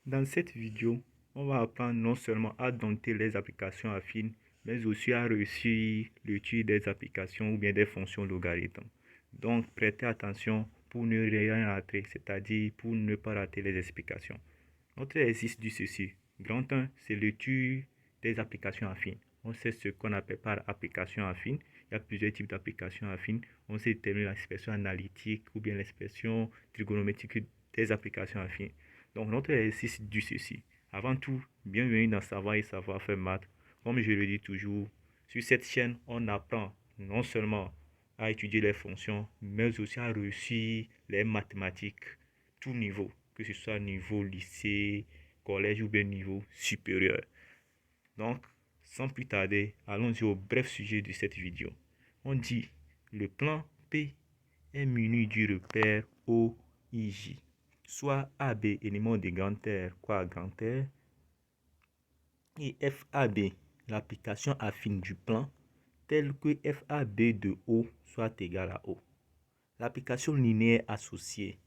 Dans cette vidéo, on va apprendre non seulement à dompter les applications affines, mais aussi à réussir l'étude des applications ou bien des fonctions logarithmes. Donc, prêtez attention pour ne rien rater, c'est-à-dire pour ne pas rater les explications. Notre exercice dit ceci. Grand 1, c'est l'étude des applications affines. On sait ce qu'on appelle par application affine. Il y a plusieurs types d'applications affines. On sait déterminer l'expression analytique ou bien l'expression trigonométrique des applications affines. Donc, notre exercice dit ceci. Avant tout, bienvenue dans Savoir et Savoir faire maths. Comme je le dis toujours, sur cette chaîne, on apprend non seulement à étudier les fonctions, mais aussi à réussir les mathématiques, tout niveau, que ce soit niveau lycée, collège ou bien niveau supérieur. Donc, sans plus tarder, allons-y au bref sujet de cette vidéo. On dit le plan P est muni du repère OIJ, soit AB élément de grand R quoi grand R, et FAB, l'application affine du plan, telle que FAB de O soit égal à O. L'application linéaire associée,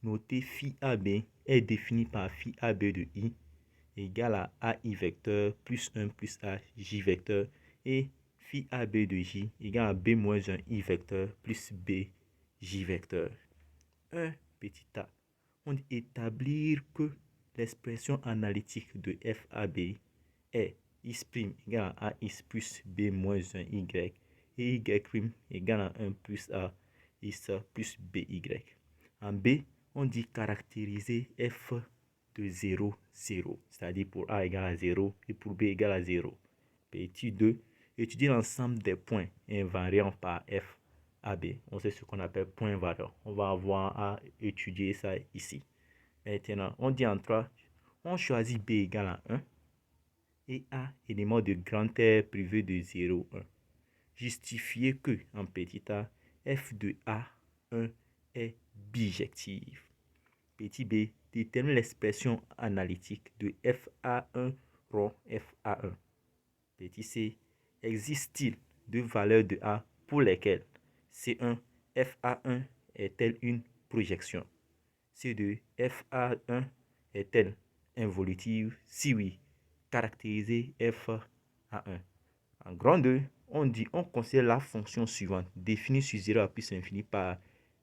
notée phi AB, est définie par phi AB de I égale à AI vecteur plus 1 plus AJ vecteur et phi AB de J égale à B moins 1 I vecteur plus B J vecteur. Un petit a. On dit établir que l'expression analytique de FAB est I' égale à AX plus B moins 1 Y et Y' égale à 1 plus A X plus BY. En B, on dit caractériser F de 0, 0, c'est-à-dire pour A égale à 0 et pour B égale à 0. Petit 2, étudier l'ensemble des points invariants par F à B. On sait ce qu'on appelle point invariant. On va avoir à étudier ça ici. Maintenant, on dit en 3, on choisit B égale à 1 et A élément de grand R privé de 0, 1. Justifier que, en petit a, f de A1 est bijective. Petit b, détermine l'expression analytique de FA1 rond FA1. Petit c, existe-t-il deux valeurs de A pour lesquelles C1, FA1 est-elle une projection? C2, FA1 est-elle involutive? Si oui, caractériser FA1. En grand 2, on considère la fonction suivante, définie sur 0 à plus infini par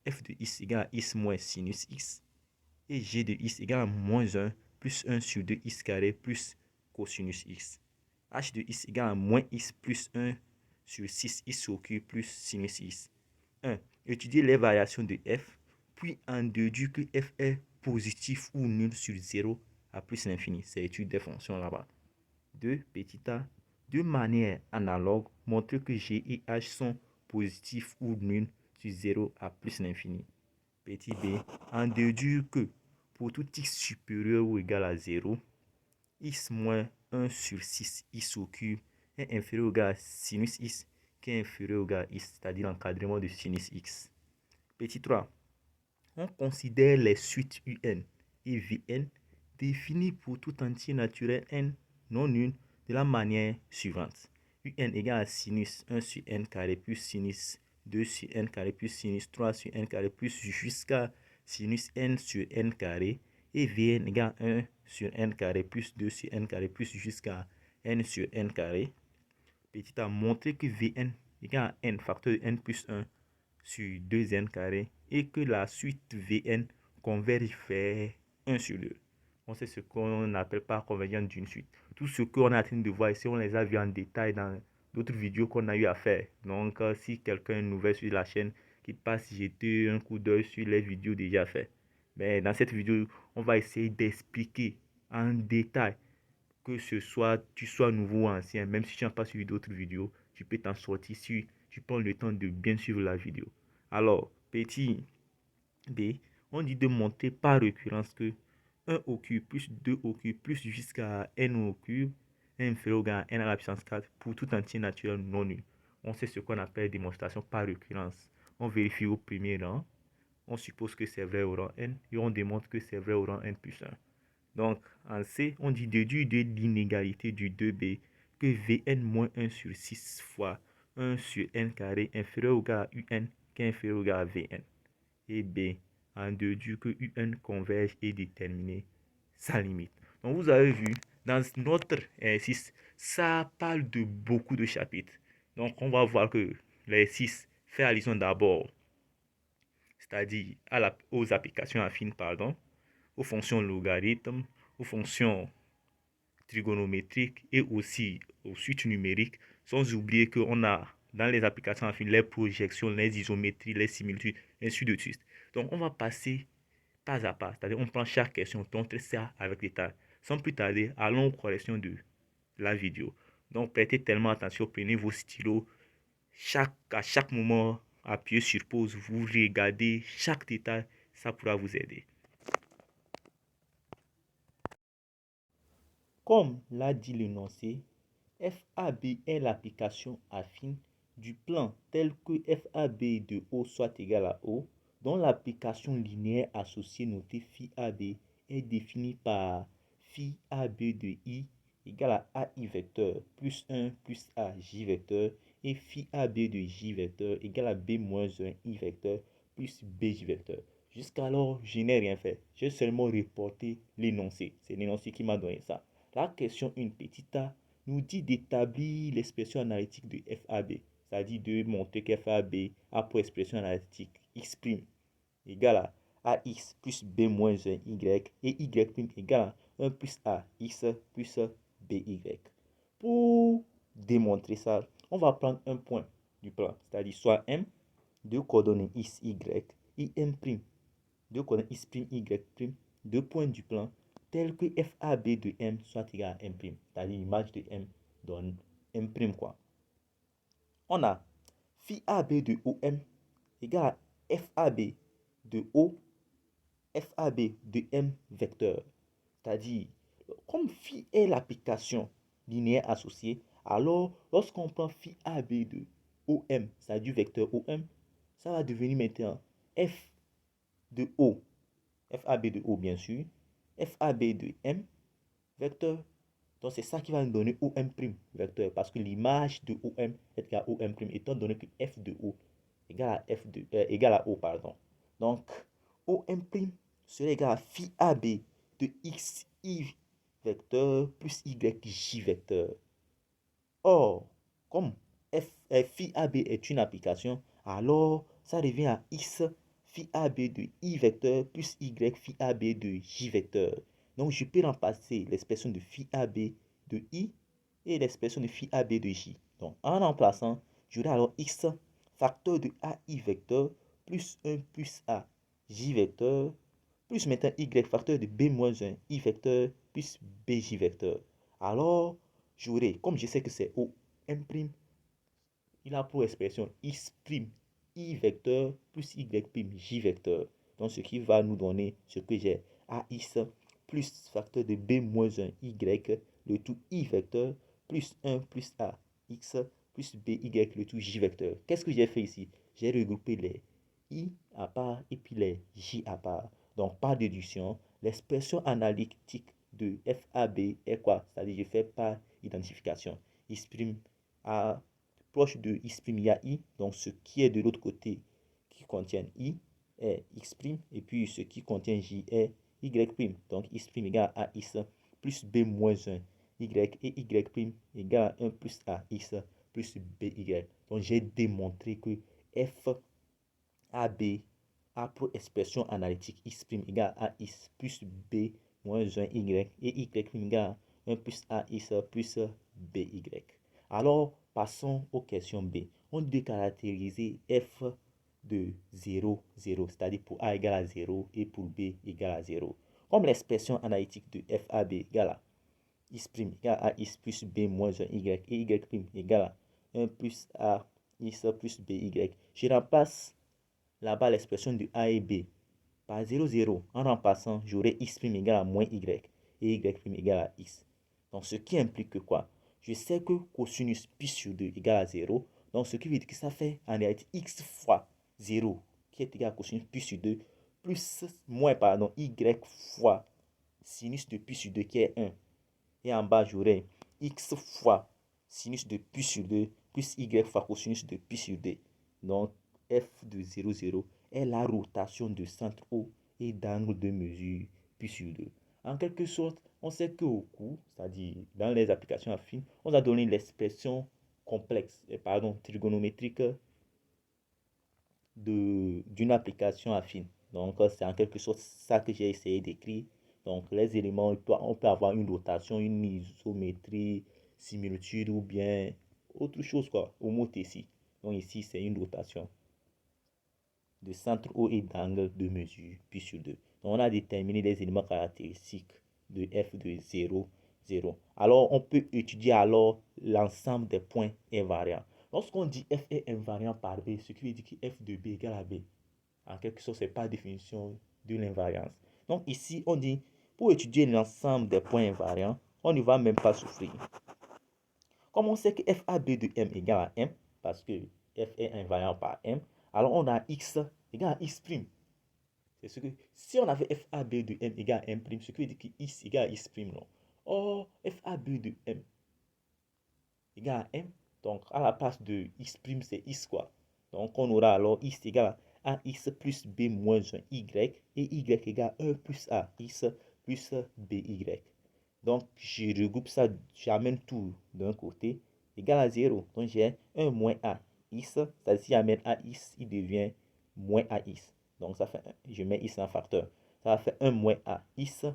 f de x égale à x moins sinus x et g de x égale à moins 1 plus 1 sur 2 x carré plus cosinus x. h de x égale à moins x plus 1 sur 6 x au cube plus sinus x. 1. Étudier les variations de f, puis en déduire que f est positif ou nul sur 0 à plus l'infini. C'est l'étude des fonctions là-bas. 2. Petit a. De manière analogue, montrer que g et h sont positifs ou nuls sur 0 à plus l'infini. Petit b. En déduire que pour tout x supérieur ou égal à 0, x moins 1 sur 6 x au cube est inférieur ou égal à sinus x qui est inférieur ou égal à x, c'est-à-dire l'encadrement de sinus x. Petit 3. On considère les suites un et vn définies pour tout entier naturel n non nul de la manière suivante. Un égale à sinus 1 sur n carré plus sinus 2 sur n carré plus sinus 3 sur n carré plus jusqu'à sinus n sur n carré et vn égale à 1 sur n carré plus 2 sur n carré plus jusqu'à n sur n carré. Petit a montré que vn égale à n facteur de n plus 1 sur 2n carré et que la suite vn converge vers 1 sur 2. On sait ce qu'on appelle par convergence d'une suite. Tout ce qu'on est en train de voir ici, on les a vus en détail dans d'autres vidéos qu'on a eu à faire. Donc, si quelqu'un est nouvel sur la chaîne, qui passe jeter un coup d'œil sur les vidéos déjà faites. Mais dans cette vidéo, on va essayer d'expliquer en détail, que tu sois nouveau ou ancien, même si tu n'as pas suivi d'autres vidéos, tu peux t'en sortir si tu prends le temps de bien suivre la vidéo. Alors, petit b, on dit de montrer par récurrence que 1 au cube plus 2 au cube plus jusqu'à n au cube est inférieur à n à la puissance 4 pour tout entier naturel non nul. On sait ce qu'on appelle démonstration par récurrence. On vérifie au premier rang, on suppose que c'est vrai au rang n et on démontre que c'est vrai au rang n plus 1. Donc, en C, on dit déduire de l'inégalité du 2b que Vn moins 1 sur 6 fois 1 sur n carré inférieur ou égal à Un qui est inférieur ou égal à Vn. Et B, en déduire que Un converge et déterminé sa limite. Donc vous avez vu, dans notre exercice, ça parle de beaucoup de chapitres. Donc on va voir que l'exercice fait allusion d'abord, c'est-à-dire aux applications affines, pardon, aux fonctions logarithmes, aux fonctions trigonométriques et aussi aux suites numériques, sans oublier qu'on a dans les applications affines les projections, les isométries, les similitudes, ainsi de suite. Donc on va passer pas à pas, c'est-à-dire on prend chaque question, on traite ça avec détail. Sans plus tarder, allons aux corrections de la vidéo. Donc prêtez tellement attention, prenez vos stylos, à chaque moment, appuyez sur pause, vous regardez chaque détail, ça pourra vous aider. Comme l'a dit l'énoncé, FAB est l'application affine du plan tel que FAB de O soit égal à O, dont l'application linéaire associée notée phi AB est définie par phi AB de I égale à AI vecteur plus 1 plus A J vecteur et phi AB de J vecteur égale à B moins 1 I vecteur plus BJ vecteur. Jusqu'alors, je n'ai rien fait. J'ai seulement reporté l'énoncé. C'est l'énoncé qui m'a donné ça. La question une petite a nous dit d'établir l'expression analytique de FAB, c'est-à-dire de montrer que FAB a pour expression analytique x' égale à AX plus B moins 1 Y et Y' égale à 1 plus AX plus BY. Pour démontrer ça, on va prendre un point du plan, c'est-à-dire soit M, deux coordonnées X, Y, et M', deux coordonnées X', Y', deux points du plan, tel que FAB de M soit égal à M', c'est-à-dire l'image de M donne M', quoi. On a phi AB de OM égale à FAB de O, FAB de M vecteur. C'est-à-dire, comme phi est l'application linéaire associée, alors lorsqu'on prend phi AB de OM, c'est-à-dire du vecteur OM, ça va devenir maintenant F de O, FAB de O bien sûr, FAB de M vecteur. Donc c'est ça qui va nous donner OM' vecteur, parce que l'image de OM est égale à OM', étant donné que F de O égale à O, pardon. Donc OM' serait égal à phi AB de XI vecteur plus YJ vecteur. Or, comme phi AB est une application, alors ça revient à X phi AB de I vecteur plus Y phi AB de J vecteur. Donc, je peux remplacer l'expression de phi AB de I et l'expression de phi AB de J. Donc, en remplaçant, j'aurai alors X facteur de AI vecteur plus 1 plus A J vecteur plus maintenant Y facteur de B moins 1 I vecteur plus BJ vecteur. Alors, j'aurai, comme je sais que c'est O M', il a pour expression X' I vecteur plus Y' J vecteur. Donc, ce qui va nous donner ce que j'ai AX plus facteur de B moins 1 Y, le tout I vecteur, plus 1 plus A X plus BY, le tout J vecteur. Qu'est-ce que j'ai fait ici? J'ai regroupé les I à part et puis les J à part. Donc, par déduction, l'expression analytique de FAB est quoi? C'est-à-dire, je fais par identification. X' A proche de X', il y a I. Donc, ce qui est de l'autre côté qui contient I est X'. Et puis, ce qui contient J est Y'. Donc, X' égale à AX plus B moins 1 Y et Y' égale à 1 plus AX plus BY. Donc, j'ai démontré que FAB a pour expression analytique X' égale à X plus B moins 1 Y et Y' égale à 1 plus AX plus BY. Alors, passons aux questions B. On doit caractériser F de 0, 0, c'est-à-dire pour A égale à 0 et pour B égale à 0. Comme l'expression analytique de FAB égale à X' égale à X plus B moins 1 Y et Y' égale à 1 plus A X plus BY, je remplace là-bas l'expression de A et B par 0, 0. En remplaçant, j'aurai X' égale à moins Y et Y' égale à X. Donc, ce qui implique que quoi? Je sais que cosinus pi sur 2 égale à 0. Donc, ce qui veut dire que ça fait en réalité X fois 0, qui est égal à cosinus pi sur 2, plus, moins, pardon, Y fois sinus de pi sur 2, qui est 1. Et en bas, j'aurai X fois sinus de pi sur 2, plus Y fois cosinus de pi sur 2. Donc, F de 0, 0 est la rotation de centre O et d'angle de mesure pi sur 2. En quelque sorte, on sait qu'au cours, c'est-à-dire dans les applications affines, on a donné l'expression complexe, trigonométrique d'une application affine. Donc, c'est en quelque sorte ça que j'ai essayé d'écrire. Donc, les éléments, on peut avoir une rotation, une isométrie, similitude ou bien autre chose, quoi, homothétie. Donc, ici, c'est une rotation de centre haut et d'angle de mesure, puis sur 2. Donc, on a déterminé les éléments caractéristiques de f de 0, 0. Alors, on peut étudier alors l'ensemble des points invariants. Lorsqu'on dit f est invariant par b, ce qui veut dire que f de b égale à b. En quelque sorte, c'est pas la définition de l'invariance. Donc ici, on dit, pour étudier l'ensemble des points invariants, on ne va même pas souffrir. Comme on sait que FAB de M égale à M, parce que F est invariant par M, alors on a X égale à X'. C'est ce que, si on avait FAB de M égale à M', ce qui veut dire que X égale à X', non. Or, FAB de M égale à M, donc à la place de X', c'est X quoi. Donc on aura alors X égale à AX plus B moins 1 Y, et Y égale 1 plus AX plus BY. Donc, je regroupe ça, j'amène tout d'un côté, égal à 0. Donc, j'ai 1 moins AX, c'est-à-dire si j'amène AX, il devient moins AX. Donc, ça fait 1. Je mets X en facteur. Ça va faire 1 moins AX,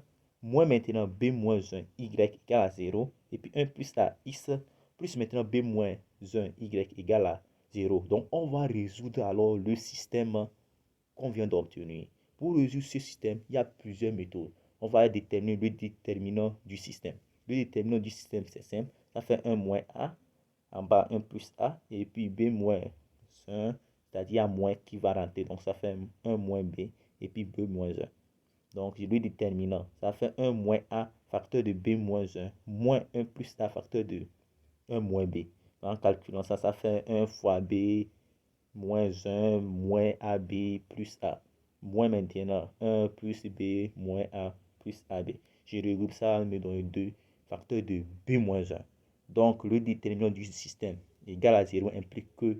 moins maintenant B moins 1 Y égale à 0. Et puis 1 plus AX, plus maintenant B moins 1 Y égale à 0. Donc, on va résoudre alors le système qu'on vient d'obtenir. Pour résoudre ce système, il y a plusieurs méthodes. On va déterminer le déterminant du système. Le déterminant du système, c'est simple. Ça fait 1 moins A, en bas 1 plus A, et puis B moins 1, c'est-à-dire A moins qui va rentrer. Donc ça fait 1 moins B, et puis B moins 1. Donc le déterminant, ça fait 1 moins A, facteur de B moins 1, moins 1 plus A, facteur de 1 moins B. En calculant ça, ça fait 1 fois B moins 1 moins AB plus A. Moins maintenant 1 plus B moins A plus AB. Je regroupe ça, me donne 2 facteur de B moins 1. Donc le déterminant du système égal à 0 implique que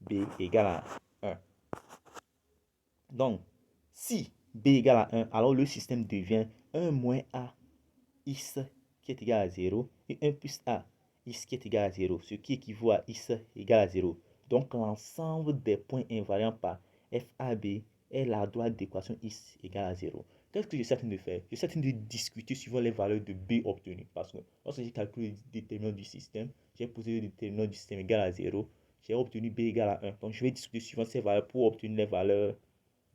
B égale à 1. Donc si B égale à 1, alors le système devient 1 moins A X qui est égal à 0 et 1 plus A X qui est égal à 0, ce qui équivaut à X égal à 0. Donc l'ensemble des points invariants par FAB est la droite d'équation X égale à 0. Qu'est-ce que j'essaie de faire? J'essaie de discuter suivant les valeurs de B obtenues. Parce que lorsque j'ai calculé le déterminant du système, j'ai posé le déterminant du système égal à 0. J'ai obtenu B égale à 1. Donc je vais discuter suivant ces valeurs pour obtenir les valeurs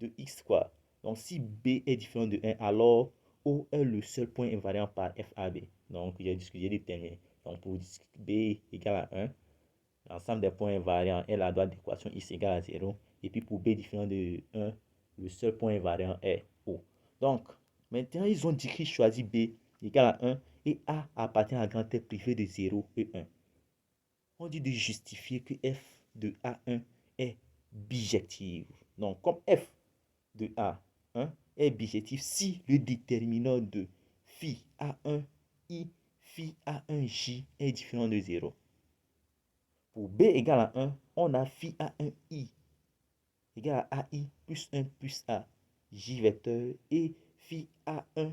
de X quoi. Donc si B est différent de 1, alors O est le seul point invariant par FAB. Donc j'ai déterminé. Donc pour B égale à 1, l'ensemble des points invariants est la droite d'équation X égale à 0. Et puis pour B différent de 1, le seul point invariant est O. Donc maintenant ils ont dit qu'ils choisissent B égale à 1 et A appartient à grand F privé de 0 et 1. On dit de justifier que F de A1 est bijective. Donc comme F de A1 est bijectif si le déterminant de phi A1 I phi A1 J est différent de 0. Pour B égale à 1, on a phi A1 I égale à AI plus 1 plus A J vecteur et phi A1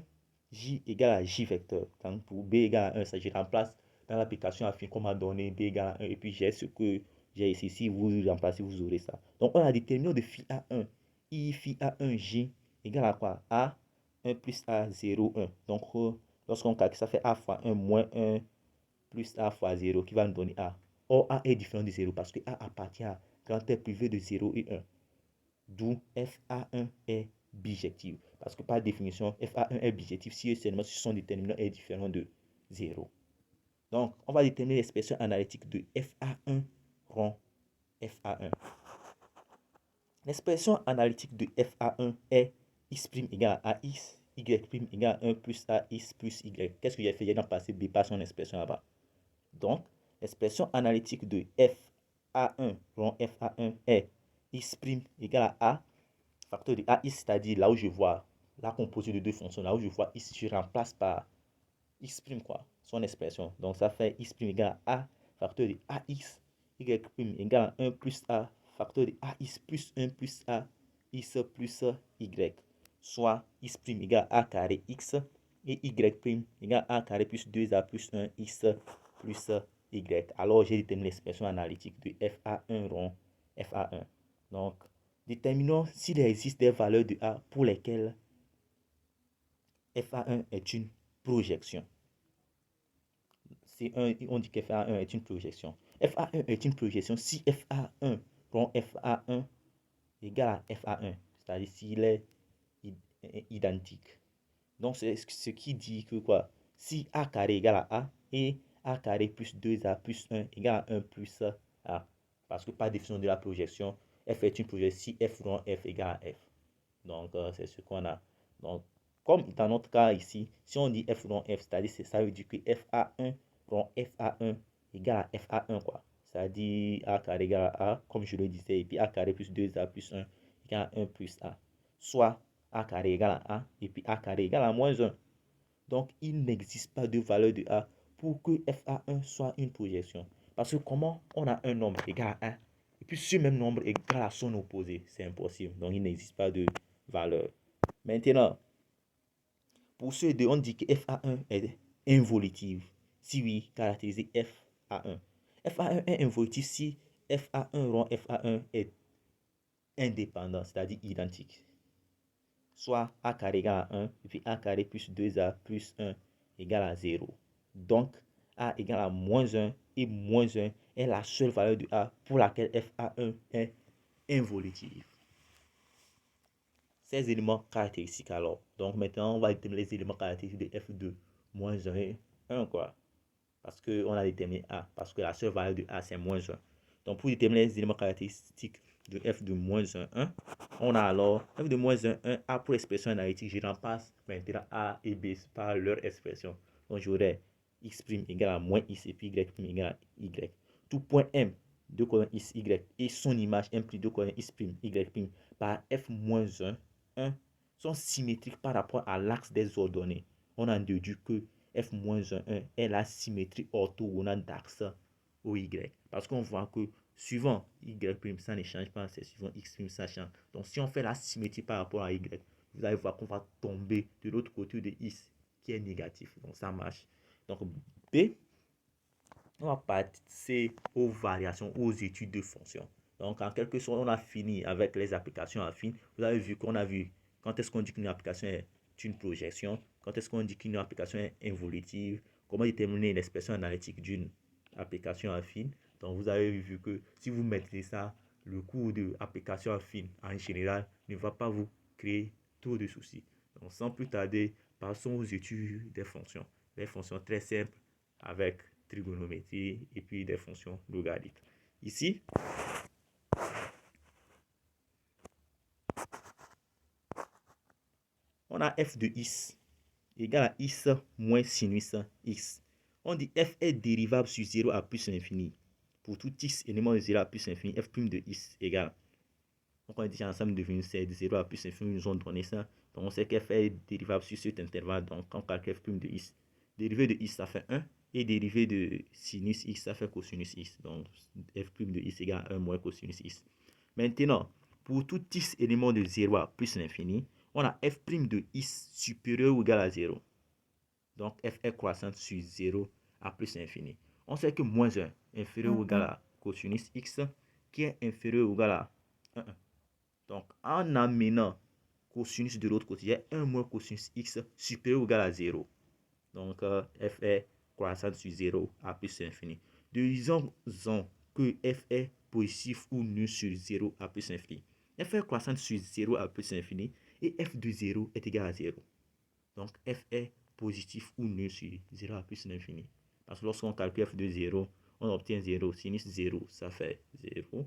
J égale à J vecteur. Donc pour B égale à 1, ça je remplace dans l'application affine qu'on m'a donné B égale à 1 et puis j'ai ce que j'ai ici. Si vous remplacez, vous aurez ça. Donc on a déterminé de phi A1 I phi A1 J égale à quoi? A 1 plus A 0 1. Donc lorsqu'on calcule, ça fait A fois 1 moins 1 plus A fois 0 qui va nous donner A. Or A est différent de 0 parce que A appartient à grand R privé de 0 et 1. D'où FA1 est bijectif. Parce que par définition, FA1 est bijectif si seulement si son déterminant est différent de 0. Donc, on va déterminer l'expression analytique de FA1 rond FA1. L'expression analytique de FA1 est X' égale à AX, Y' égale à 1 plus AX plus Y. Qu'est-ce que j'ai fait? J'ai passé B par son expression là-bas. Donc, l'expression analytique de FA1 rond FA1 est X' égale à A facteur de AX, c'est-à-dire là où je vois la composée de deux fonctions, là où je vois X, je remplace par X', quoi, son expression. Donc ça fait X' égale à A, facteur de AX, Y' égale à 1 plus A, facteur de AX plus 1 plus A, X plus Y. Soit X' égale à A carré X, et y' égale a carré plus 2a plus 1x plus y. Alors, j'ai déterminé l'expression analytique de FA1 rond FA1. Donc, déterminons s'il existe des valeurs de A pour lesquelles FA1 est une projection. On dit que FA1 est une projection. FA1 est une projection si FA1 rond FA1 égale à FA1, c'est-à-dire s'il est identique. Donc, c'est ce qui dit que quoi? Si A carré égale à A et A carré plus 2A plus 1 égale à 1 plus A. Parce que par définition de la projection, F est une projection si F rond F égale à F. Donc, c'est ce qu'on a. Donc, comme dans notre cas ici, si on dit F rond F, c'est-à-dire ça veut dire que FA1 rond FA1 égale à FA1, quoi. C'est-à-dire A carré égale à A, comme je le disais, et puis A carré plus 2A plus 1 égale à 1 plus A. Soit A carré égale à A, et puis A carré égale à moins 1. Donc, il n'existe pas de valeur de A pour que FA1 soit une projection. Parce que comment on a un nombre égal à 1, et puis ce même nombre égal à son opposé, c'est impossible. Donc, il n'existe pas de valeur. Maintenant, pour ceux deux, on dit que FA1 est involutive. Si oui, caractérisez FA1. FA1 est involutif si FA1 rond FA1 est indépendant, c'est-à-dire identique. Soit A carré égale à 1, et puis A carré plus 2A plus 1 égale à 0. Donc, A égale à moins 1 et moins 1 est la seule valeur de A pour laquelle FA1 est involutive. Ces éléments caractéristiques alors. Donc, maintenant, on va déterminer les éléments caractéristiques de F2, moins 1 et 1, quoi. Parce qu'on a déterminé A, parce que la seule valeur de A, c'est moins 1. Donc, pour déterminer les éléments caractéristiques de F de moins 1, 1, on a alors F de moins 1, 1, A pour expression analytique. Je remplace maintenant A et B par leur expression. Donc, j'aurai X' égale à moins X et puis Y' égale à Y. Tout point M, 2 colonnes X, Y et son image M plus 2 colonnes X', Y' par F moins 1, 1 sont symétriques par rapport à l'axe des ordonnées. On a déduit que F-1 est la symétrie orthogonale d'axe OY. Parce qu'on voit que suivant Y', ça ne change pas, c'est suivant X', ça change. Donc si on fait la symétrie par rapport à Y, vous allez voir qu'on va tomber de l'autre côté de X qui est négatif. Donc ça marche. Donc B, on va passer aux variations, aux études de fonctions. Donc en quelque sorte, on a fini avec les applications affines. Vous avez vu qu'on a vu quand est-ce qu'on dit qu'une application est une projection, quand est-ce qu'on dit qu'une application est involutive, comment déterminer l'expression analytique d'une application affine. Donc vous avez vu que si vous mettez ça, le cours de application affine en général ne va pas vous créer trop de soucis. Donc sans plus tarder, passons aux études des fonctions. Des fonctions très simples avec trigonométrie et puis des fonctions logarithmes. Ici, on a f de x égale à x moins sinus x. On dit f est dérivable sur 0 à plus l'infini. Pour tout x élément de 0 à plus l'infini, f' de x égale. Donc on a dit ensemble devenu c'est de 0 à plus l'infini, nous ont donné ça. Donc on sait que f est dérivable sur cet intervalle. Donc quand on calcule f' de x, dérivé de x ça fait 1. Et dérivé de sinus x, ça fait cosinus x. Donc, f' de x égale 1 moins cosinus x. Maintenant, pour tout x élément de 0 à plus l'infini, on a f' de x supérieur ou égal à 0. Donc, f est croissante sur 0 à plus l'infini. On sait que moins 1 inférieur ou égal à cosinus x, qui est inférieur ou égal à 1. Donc, en amenant cosinus de l'autre côté, il y a 1 moins cosinus x supérieur ou égal à 0. Donc, f est croissante sur 0 à plus l'infini. Disons que f est positif ou nul sur 0 à plus l'infini. F est croissante sur 0 à plus l'infini et f de 0 est égal à 0. Donc, f est positif ou nul sur 0 à plus l'infini. Parce que lorsqu'on calcule f de 0, on obtient 0. Sinus 0, ça fait 0.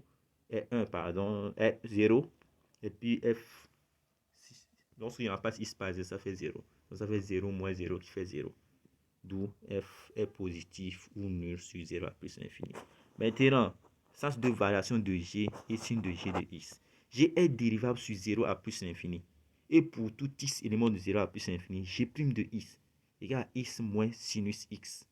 Et 1, pardon, est 0. Et puis f, lorsqu'il n'y a pas x par 0, ça fait 0. Donc, ça fait 0 moins 0 qui fait 0. D'où f est positif ou nul sur 0 à plus l'infini. Maintenant, sens de variation de g et signe de g de x. G est dérivable sur 0 à plus l'infini. Et pour tout x élément de 0 à plus l'infini, g' de x égale à x moins sinus x,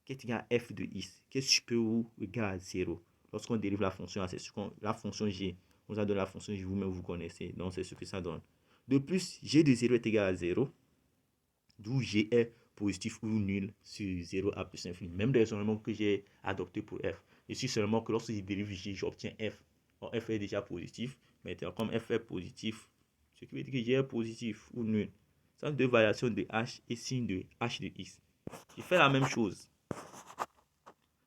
qui est égal à f de x, qui est supérieur ou égal à 0. Lorsqu'on dérive la fonction, c'est ce qu'on, la fonction g, on a donné la fonction g, vous-même vous connaissez, donc c'est ce que ça donne. De plus, g de 0 est égal à 0. d'où G est positif ou nul sur 0 à plus infini. Même raisonnement que j'ai adopté pour F. Je suis seulement que lorsque je dérive G, j'obtiens F. Bon, F est déjà positif. Maintenant, comme F est positif, ce qui veut dire que G est positif ou nul. Sans deux variations de H et signe de H de X. Je fais la même chose.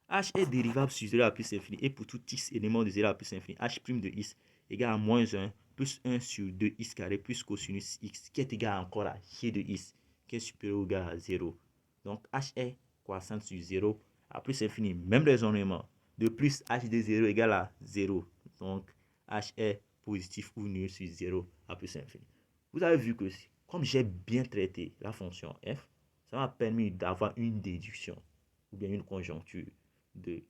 H est dérivable sur 0 à plus infini et pour tout x élément de 0 à plus infini, H' de x égale à moins 1 plus 1 sur 2x carré plus cosinus x qui est égal encore à g de x qui est supérieur ou égal à 0. Donc H est croissant sur 0 à plus infini. Même raisonnement. De plus, H de 0 égale à 0. Donc H est positif ou nul sur 0 à plus infini. Vous avez vu que comme j'ai bien traité la fonction f, ça m'a permis d'avoir une déduction ou bien une conjoncture de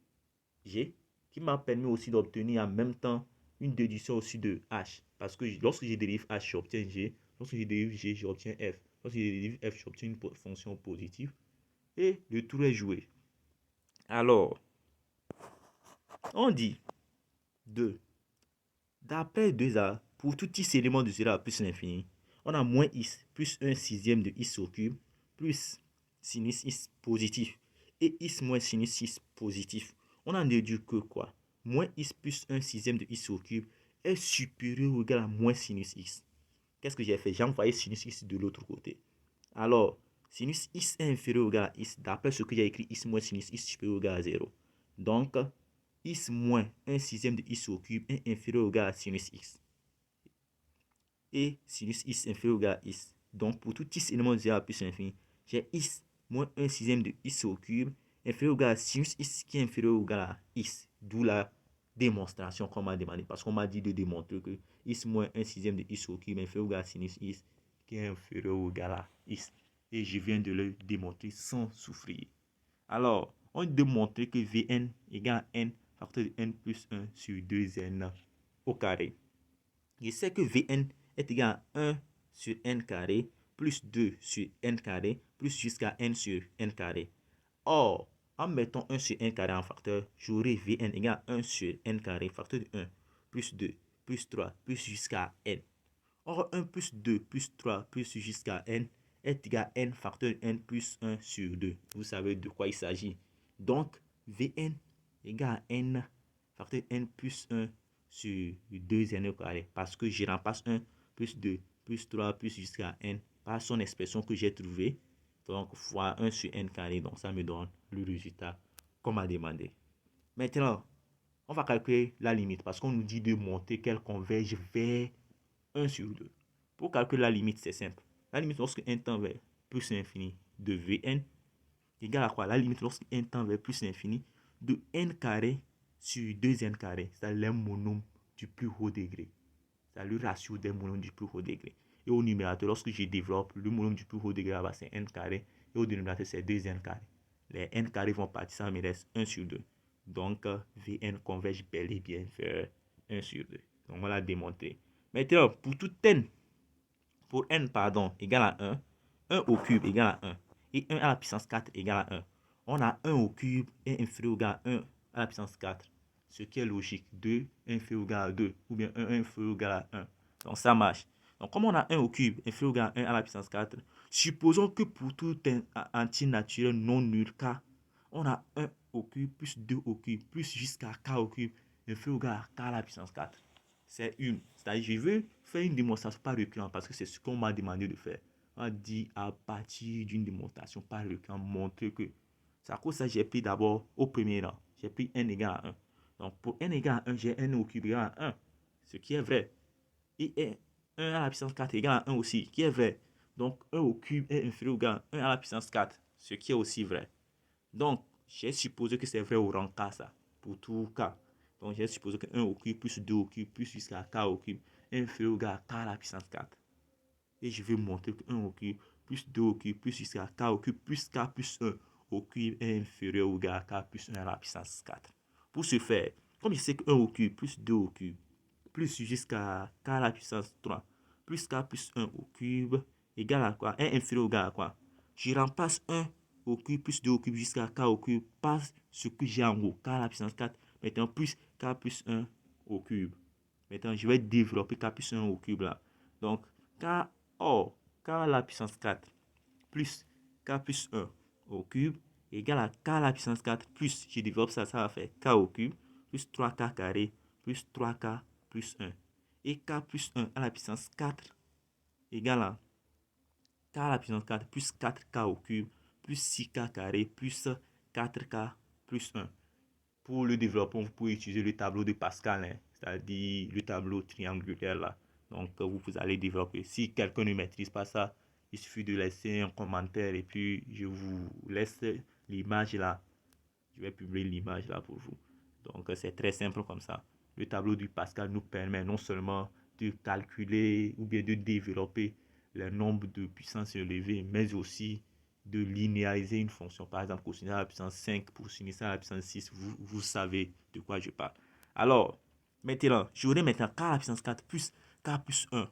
G qui m'a permis aussi d'obtenir en même temps une déduction aussi de H. Parce que lorsque je dérive H, j'obtiens G. Lorsque je dérive G, j'obtiens F. Lorsque je dérive F, j'obtiens une fonction positive. Et le tour est joué. Alors, on dit 2. D'après 2A, pour tout x élément de 0 à plus l'infini, on a moins x plus 1 sixième de x au cube plus sinus x positif et x moins sinus x positif. On a déduit que quoi? Moins x plus 1 sixième de x au cube est supérieur ou égal à moins sinus x. Qu'est-ce que j'ai fait? J'ai envoyé sinus x de l'autre côté. Alors, sinus x est inférieur ou égal à x. D'après ce que j'ai écrit, x moins sinus x supérieur ou égal à 0. Donc, x moins 1 sixième de x au cube est inférieur ou égal à sinus x. Et sinus x inférieur ou égal à x. Donc, pour tout x élément de 0 à plus infini, j'ai x moins 1 sixième de x au cube inférieur ou égal à sinus x qui est inférieur ou égal à x. D'où la démonstration qu'on m'a demandé. Parce qu'on m'a dit de démontrer que x moins 1 sixième de x au cube inférieur ou égal à sinus x qui est inférieur ou égal à x. Et je viens de le démontrer sans souffrir. Alors, on démontre que Vn égale à n facteur de n plus 1 sur 2n au carré. Je sais que Vn est égal à 1 sur n carré plus 2 sur n carré plus jusqu'à n sur n carré. Or, en mettant 1 sur n carré en facteur, j'aurai Vn égale à 1 sur n carré facteur de 1 plus 2 plus 3 plus jusqu'à n. Or, 1 plus 2 plus 3 plus jusqu'à n est égal à n facteur de n plus 1 sur 2. Vous savez de quoi il s'agit. Donc, Vn égale à n facteur de n plus 1 sur 2n au carré. Parce que je remplace 1 plus 2 plus 3 plus jusqu'à n par son expression que j'ai trouvée. Donc, fois 1 sur n carré. Donc, ça me donne le résultat qu'on m'a demandé. Maintenant, on va calculer la limite parce qu'on nous dit de montrer qu'elle converge vers 1 sur 2. Pour calculer la limite, c'est simple. La limite lorsque n tend vers plus l'infini de Vn égale à quoi? La limite lorsque n tend vers plus l'infini de n carré sur 2n carré. C'est le monôme du plus haut degré. C'est le ratio des monômes du plus haut degré. Et au numérateur, lorsque je développe, le monôme du plus haut degré là-bas, c'est n carré. Et au dénominateur, c'est 2n carré. Les n carrés vont partir, ça me reste 1 sur 2. Donc, Vn converge bel et bien vers 1 sur 2. Donc, on va la démontrer. Maintenant, pour tout n, pour n, égal à 1, 1 au cube égale à 1. Et 1 à la puissance 4 égale à 1. On a 1 au cube est inférieur ou égal à 1 à la puissance 4. Ce qui est logique. 2 inférieur ou égal à 2. Ou bien 1 inférieur ou égal à 1. Donc ça marche. Donc comme on a 1 au cube inférieur ou égal à 1 à la puissance 4, supposons que pour tout entier naturel non nul k, on a 1 au cube plus 2 au cube plus jusqu'à k au cube inférieur ou égal à k à la puissance 4. C'est une. C'est-à-dire, je veux faire une démonstration par récurrent parce que c'est ce qu'on m'a demandé de faire. On a dit à partir d'une démonstration par récurrent, montrer que c'est à cause de ça que j'ai pris d'abord au premier rang. J'ai pris n égale à 1. Donc, pour n égale à 1, j'ai n au cube égale à 1, ce qui est vrai. Et 1 à la puissance 4 égale à 1 aussi, qui est vrai. Donc, 1 au cube est inférieur ou égal à 1 à la puissance 4, ce qui est aussi vrai. Donc, j'ai supposé que c'est vrai au rang k, ça, pour tout k. Donc, j'ai supposé que 1 au cube plus 2 au cube plus jusqu'à k au cube est inférieur ou égal à k à la puissance 4. Et je vais montrer que 1 au cube plus 2 au cube plus jusqu'à k au cube plus k plus 1 au cube est inférieur ou égal à k plus 1 à la puissance 4. Pour ce faire, comme je sais que 1 au cube plus 2 au cube plus jusqu'à k à la puissance 3 plus k plus 1 au cube égale à quoi? Est inférieur ou égal à quoi? Je remplace 1 au cube plus 2 au cube jusqu'à k au cube par ce que j'ai en haut, k à la puissance 4. Maintenant, plus k plus 1 au cube. Maintenant, je vais développer k plus 1 au cube là. Donc, k à la puissance 4 plus k plus 1 au cube égale à k à la puissance 4 plus, je développe ça, ça va faire k au cube plus 3k carré plus 3k plus 1. Et k plus 1 à la puissance 4 égale à k à la puissance 4 plus 4k au cube plus 6k carré plus 4k plus 1. Pour le développement, vous pouvez utiliser le tableau de Pascal, hein, c'est-à-dire le tableau triangulaire là. Donc, vous allez développer. Si quelqu'un ne maîtrise pas ça, il suffit de laisser un commentaire et puis je vous laisse l'image là. Je vais publier l'image là pour vous. Donc, c'est très simple comme ça. Le tableau du Pascal nous permet non seulement de calculer ou bien de développer le nombre de puissances élevées, mais aussi de linéariser une fonction. Par exemple, cosinus à la puissance 5 pour sinus à la puissance 6. Vous savez de quoi je parle. Alors, maintenant, j'aurai maintenant k à la puissance 4 plus k plus 1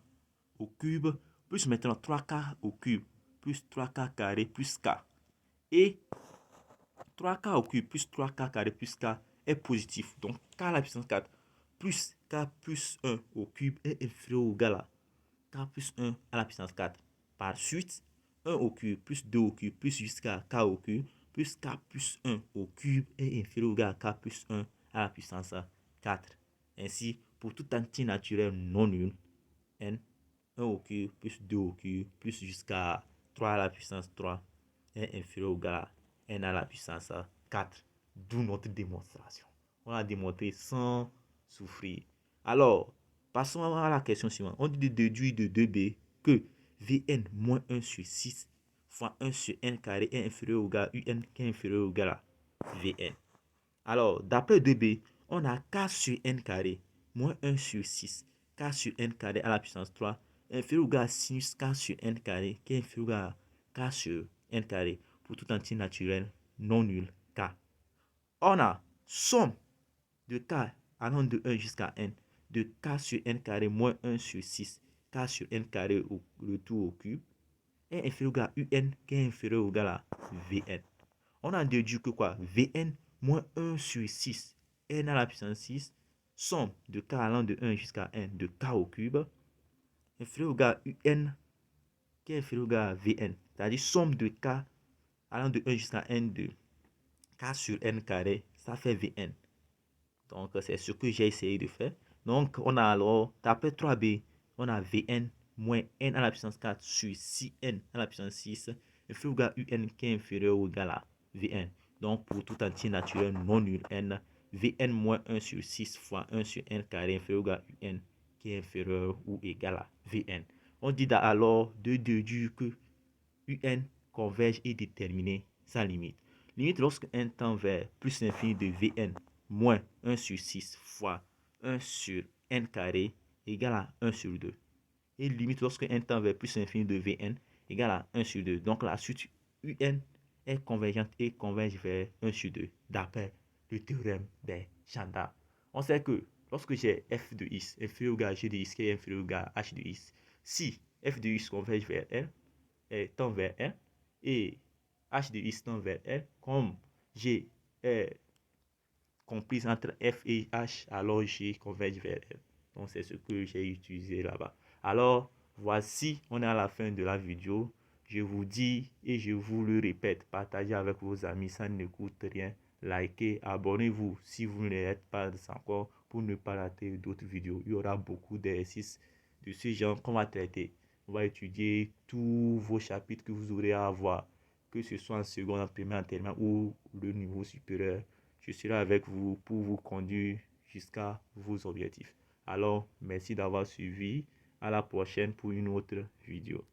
au cube, plus maintenant 3k au cube, plus 3k carré plus k. Et 3k au cube plus 3k carré plus k est positif. Donc, k à la puissance 4 plus k plus 1 au cube est inférieur ou égal à k plus 1 à la puissance 4. Par suite, 1 au cube plus 2 au cube plus jusqu'à k au cube plus k plus 1 au cube est inférieur ou égal à k plus 1 à la puissance 4. Ainsi, pour tout entier naturel non nul, n, 1 au cube plus 2 au cube plus jusqu'à 3 à la puissance 3 est inférieur ou égal à n à la puissance 4. D'où notre démonstration. On a démontré sans souffrir. Alors, passons à la question suivante. On dit de déduire de 2b que Vn moins 1 sur 6 fois 1 sur n carré est inférieur ou égal à Un qui est inférieur ou égal à Vn. Alors, d'après 2b, on a k sur n carré moins 1 sur 6, k sur n carré à la puissance 3 inférieur ou égal à sinus k sur n carré qui est inférieur ou égal à k sur n carré pour tout entier naturel non nul k. On a somme de k allant de 1 jusqu'à n de k sur n carré moins 1 sur 6, k sur n carré au retour au cube est inférieur à Un qui est inférieur ou égal à Vn. On a déduit que quoi? Vn moins 1 sur 6, n à la puissance 6, somme de k allant de 1 jusqu'à n de k au cube, inférieur ou égal à Un qui est inférieur ou égal à Vn. C'est-à-dire somme de k allant de 1 jusqu'à n de k sur n carré, ça fait Vn. Donc, c'est ce que j'ai essayé de faire. Donc, on a alors, d'après 3b, on a Vn moins n à la puissance 4 sur 6n à la puissance 6 inférieur ou égal à Un qui est inférieur ou égal à Vn. Donc, pour tout entier naturel non nul n, Vn moins 1 sur 6 fois 1 sur n carré inférieur ou égal à Un qui est inférieur ou égal à Vn. On dit alors de déduire que Un converge et déterminer sa limite. Limite lorsque n tend vers plus l'infini de Vn moins 1 sur 6 fois 1 sur n carré égale à 1 sur 2. Et limite lorsque n tend vers plus l'infini de Vn égale à 1 sur 2. Donc la suite Un est convergente et converge vers 1 sur 2 d'après le théorème des Chandra. On sait que lorsque j'ai f de x inférieur ou égal à g de x qui est inférieur ou égal à h de x, si f de x converge vers L, tend vers 1 et h de x tend vers L, comme g est comprise entre f et h, alors g converge vers L. Donc c'est ce que j'ai utilisé là-bas. Alors voici, on est à la fin de la vidéo. Je vous dis et je vous le répète, partagez avec vos amis, ça ne coûte rien. Likez, abonnez-vous si vous ne l'êtes pas encore pour ne pas rater d'autres vidéos. Il y aura beaucoup d'exercices de ce genre qu'on va traiter. On va étudier tous vos chapitres que vous aurez à avoir, que ce soit en seconde, en première, en terminale ou le niveau supérieur. Je serai avec vous pour vous conduire jusqu'à vos objectifs. Alors, merci d'avoir suivi. À la prochaine pour une autre vidéo.